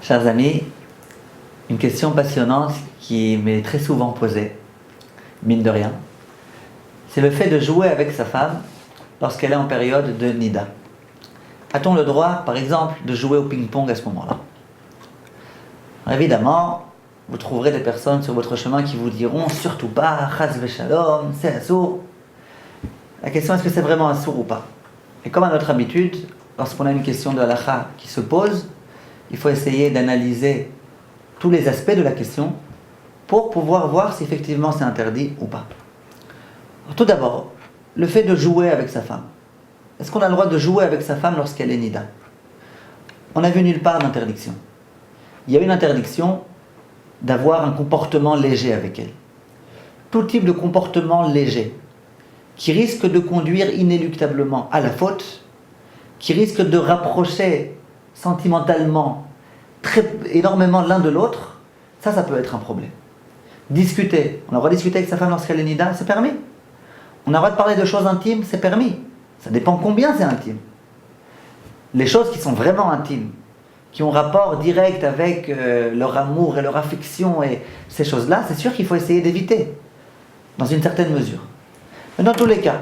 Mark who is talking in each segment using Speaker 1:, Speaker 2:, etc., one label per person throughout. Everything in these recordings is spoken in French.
Speaker 1: Chers amis, une question passionnante qui m'est très souvent posée, mine de rien, c'est le fait de jouer avec sa femme lorsqu'elle est en période de nida. A-t-on le droit, par exemple, de jouer au ping-pong à ce moment-là? Évidemment, vous trouverez des personnes sur votre chemin qui vous diront surtout pas, chas v'shalom, c'est assour. La question est-ce que c'est vraiment assour ou pas? Et comme à notre habitude, lorsqu'on a une question de halakha qui se pose, il faut essayer d'analyser tous les aspects de la question pour pouvoir voir si effectivement c'est interdit ou pas. Alors, tout d'abord, le fait de jouer avec sa femme. Est-ce qu'on a le droit de jouer avec sa femme lorsqu'elle est nida? On n'a vu nulle part d'interdiction. Il y a une interdiction d'avoir un comportement léger avec elle. Tout type de comportement léger qui risque de conduire inéluctablement à la faute, qui risque de rapprocher sentimentalement énormément l'un de l'autre, ça peut être un problème. Discuter, on a le droit de discuter avec sa femme lorsqu'elle est nida, c'est permis. On a le droit de parler de choses intimes, c'est permis. Ça dépend combien c'est intime. Les choses qui sont vraiment intimes, qui ont rapport direct avec leur amour et leur affection et ces choses-là, c'est sûr qu'il faut essayer d'éviter, dans une certaine mesure. Mais dans tous les cas,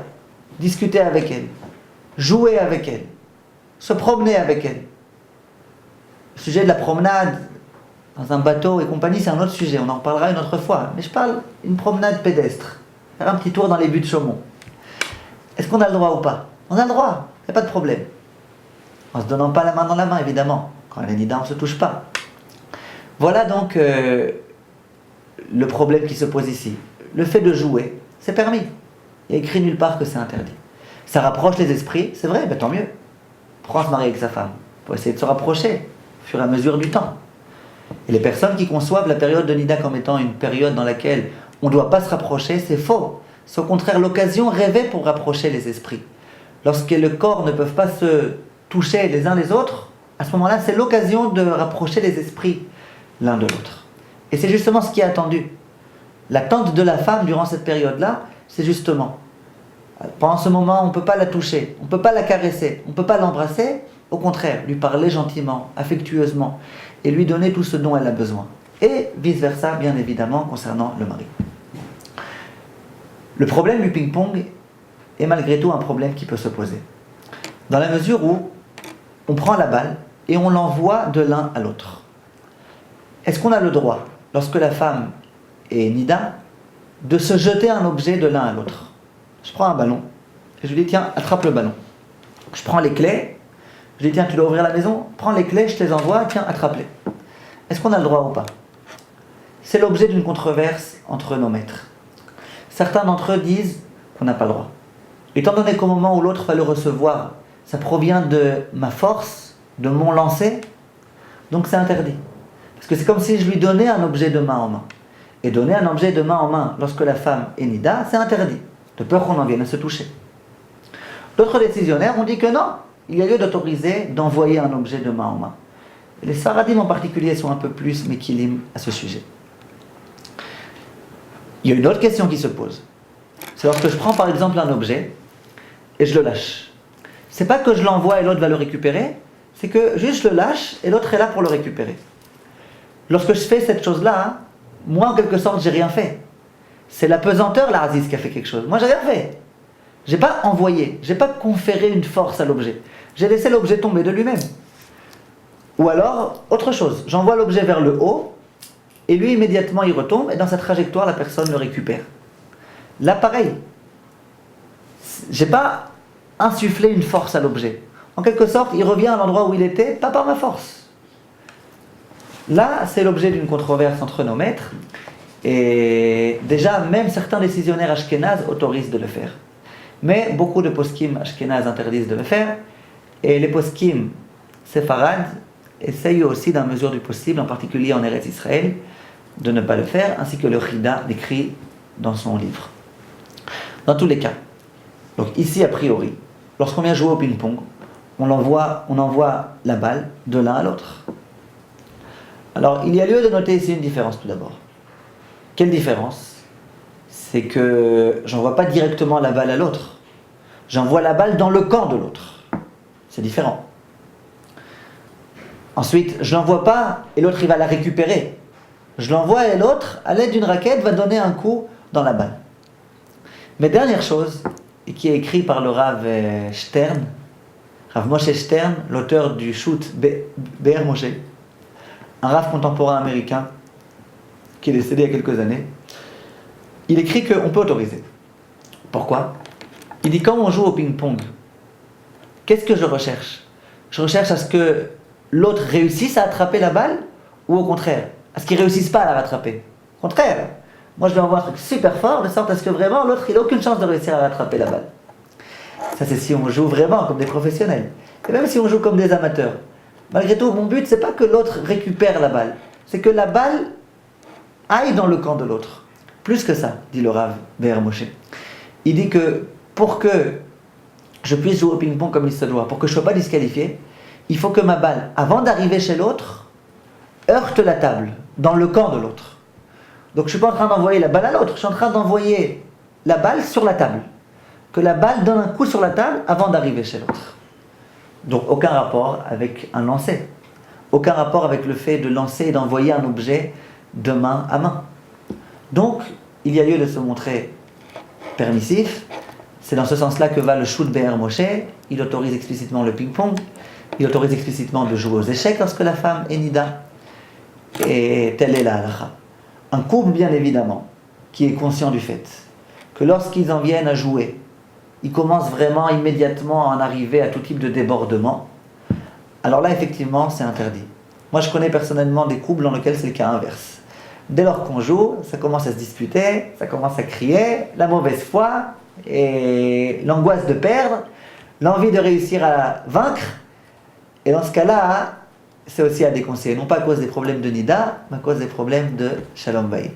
Speaker 1: discuter avec elle, jouer avec elle, se promener avec elle. Le sujet de la promenade dans un bateau et compagnie, c'est un autre sujet, on en reparlera une autre fois. Mais je parle d'une promenade pédestre, faire un petit tour dans les buttes de Chaumont. Est-ce qu'on a le droit ou pas? On a le droit, il n'y a pas de problème. En ne se donnant pas la main dans la main, évidemment. Quand elle est nida, on ne se touche pas. Voilà donc le problème qui se pose ici. Le fait de jouer, c'est permis. Il y a écrit nulle part que c'est interdit. Ça rapproche les esprits, c'est vrai, tant mieux. Pourquoi se marier avec sa femme? Pour essayer de se rapprocher au fur et à mesure du temps. Et les personnes qui conçoivent la période de nida comme étant une période dans laquelle on ne doit pas se rapprocher, c'est faux. C'est au contraire l'occasion rêvée pour rapprocher les esprits. Lorsque le corps ne peuvent pas se toucher les uns les autres, à ce moment-là, c'est l'occasion de rapprocher les esprits l'un de l'autre. Et c'est justement ce qui est attendu. L'attente de la femme durant cette période-là, c'est justement, pendant ce moment, on ne peut pas la toucher, on ne peut pas la caresser, on ne peut pas l'embrasser, au contraire, lui parler gentiment, affectueusement, et lui donner tout ce dont elle a besoin. Et vice-versa, bien évidemment, concernant le mari. Le problème du ping-pong est malgré tout un problème qui peut se poser. Dans la mesure où on prend la balle et on l'envoie de l'un à l'autre. Est-ce qu'on a le droit, lorsque la femme est nida, de se jeter un objet de l'un à l'autre? Je prends un ballon et je lui dis tiens, attrape le ballon. Je prends les clés, je lui dis tiens, tu dois ouvrir la maison, prends les clés, je te les envoie, tiens, attrape-les. Est-ce qu'on a le droit ou pas? C'est l'objet d'une controverse entre nos maîtres. Certains d'entre eux disent qu'on n'a pas le droit. Étant donné qu'au moment où l'autre va le recevoir, ça provient de ma force, de mon lancer, donc c'est interdit. Parce que c'est comme si je lui donnais un objet de main en main. Et donner un objet de main en main lorsque la femme est nida, c'est interdit, de peur qu'on en vienne à se toucher. D'autres décisionnaires ont dit que non, il y a lieu d'autoriser d'envoyer un objet de main en main. Et les Sfaradim en particulier sont un peu plus méquilim à ce sujet. Il y a une autre question qui se pose. C'est lorsque je prends par exemple un objet et je le lâche. C'est pas que je l'envoie et l'autre va le récupérer, c'est que juste je le lâche et l'autre est là pour le récupérer. Lorsque je fais cette chose-là, moi en quelque sorte j'ai rien fait. C'est la pesanteur, la Aziz, qui a fait quelque chose. Moi j'ai rien fait. J'ai pas envoyé, j'ai pas conféré une force à l'objet. J'ai laissé l'objet tomber de lui-même. Ou alors, autre chose, j'envoie l'objet vers le haut et lui immédiatement il retombe et dans sa trajectoire la personne le récupère. Là pareil, j'ai pas insufflé une force à l'objet. En quelque sorte, il revient à l'endroit où il était, pas par ma force. Là, c'est l'objet d'une controverse entre nos maîtres. Et déjà, même certains décisionnaires ashkénazes autorisent de le faire. Mais beaucoup de poskim ashkénazes interdisent de le faire. Et les poskim séfarades essayent aussi, dans la mesure du possible, en particulier en Eretz Israël, de ne pas le faire, ainsi que le Chida décrit dans son livre. Dans tous les cas, donc ici, a priori, lorsqu'on vient jouer au ping-pong, on envoie la balle de l'un à l'autre. Alors, il y a lieu de noter ici une différence tout d'abord. Quelle différence? C'est que j'envoie pas directement la balle à l'autre. J'envoie la balle dans le camp de l'autre. C'est différent. Ensuite, je l'envoie pas et l'autre il va la récupérer. Je l'envoie et l'autre, à l'aide d'une raquette, va donner un coup dans la balle. Mais dernière chose, et qui est écrit par le Rav Stern, Rav Moshe Stern, l'auteur du shoot Be'er Moshe, un Rav contemporain américain qui est décédé il y a quelques années, il écrit qu'on peut autoriser. Pourquoi? Il dit quand on joue au ping-pong, qu'est-ce que je recherche? Je recherche à ce que l'autre réussisse à attraper la balle ou au contraire, à ce qu'il ne réussisse pas à la rattraper. Au contraire, moi je lui envoie un truc super fort de sorte à ce que vraiment l'autre il n'a aucune chance de réussir à rattraper la balle. Ça c'est si on joue vraiment comme des professionnels. Et même si on joue comme des amateurs. Malgré tout, mon but c'est pas que l'autre récupère la balle, c'est que la balle aille dans le camp de l'autre. Plus que ça, dit le Rav Be'er Moshe. Il dit que pour que je puisse jouer au ping-pong comme il se doit, pour que je ne sois pas disqualifié, il faut que ma balle, avant d'arriver chez l'autre, heurte la table, dans le camp de l'autre. Donc je ne suis pas en train d'envoyer la balle à l'autre, je suis en train d'envoyer la balle sur la table. Que la balle donne un coup sur la table avant d'arriver chez l'autre. Donc aucun rapport avec un lancer. Aucun rapport avec le fait de lancer et d'envoyer un objet de main à main. Donc, il y a lieu de se montrer permissif. C'est dans ce sens-là que va le shoot Be'er Moshe. Il autorise explicitement le ping-pong. Il autorise explicitement de jouer aux échecs lorsque la femme est nida. Et telle est la halakha. Un couple, bien évidemment, qui est conscient du fait que lorsqu'ils en viennent à jouer, ils commencent vraiment immédiatement à en arriver à tout type de débordement. Alors là, effectivement, c'est interdit. Moi, je connais personnellement des couples dans lesquels c'est le cas inverse. Dès lors qu'on joue, ça commence à se disputer, ça commence à crier, la mauvaise foi, et l'angoisse de perdre, l'envie de réussir à vaincre. Et dans ce cas-là, c'est aussi à déconseiller, non pas à cause des problèmes de Nida, mais à cause des problèmes de Shalom Bayit.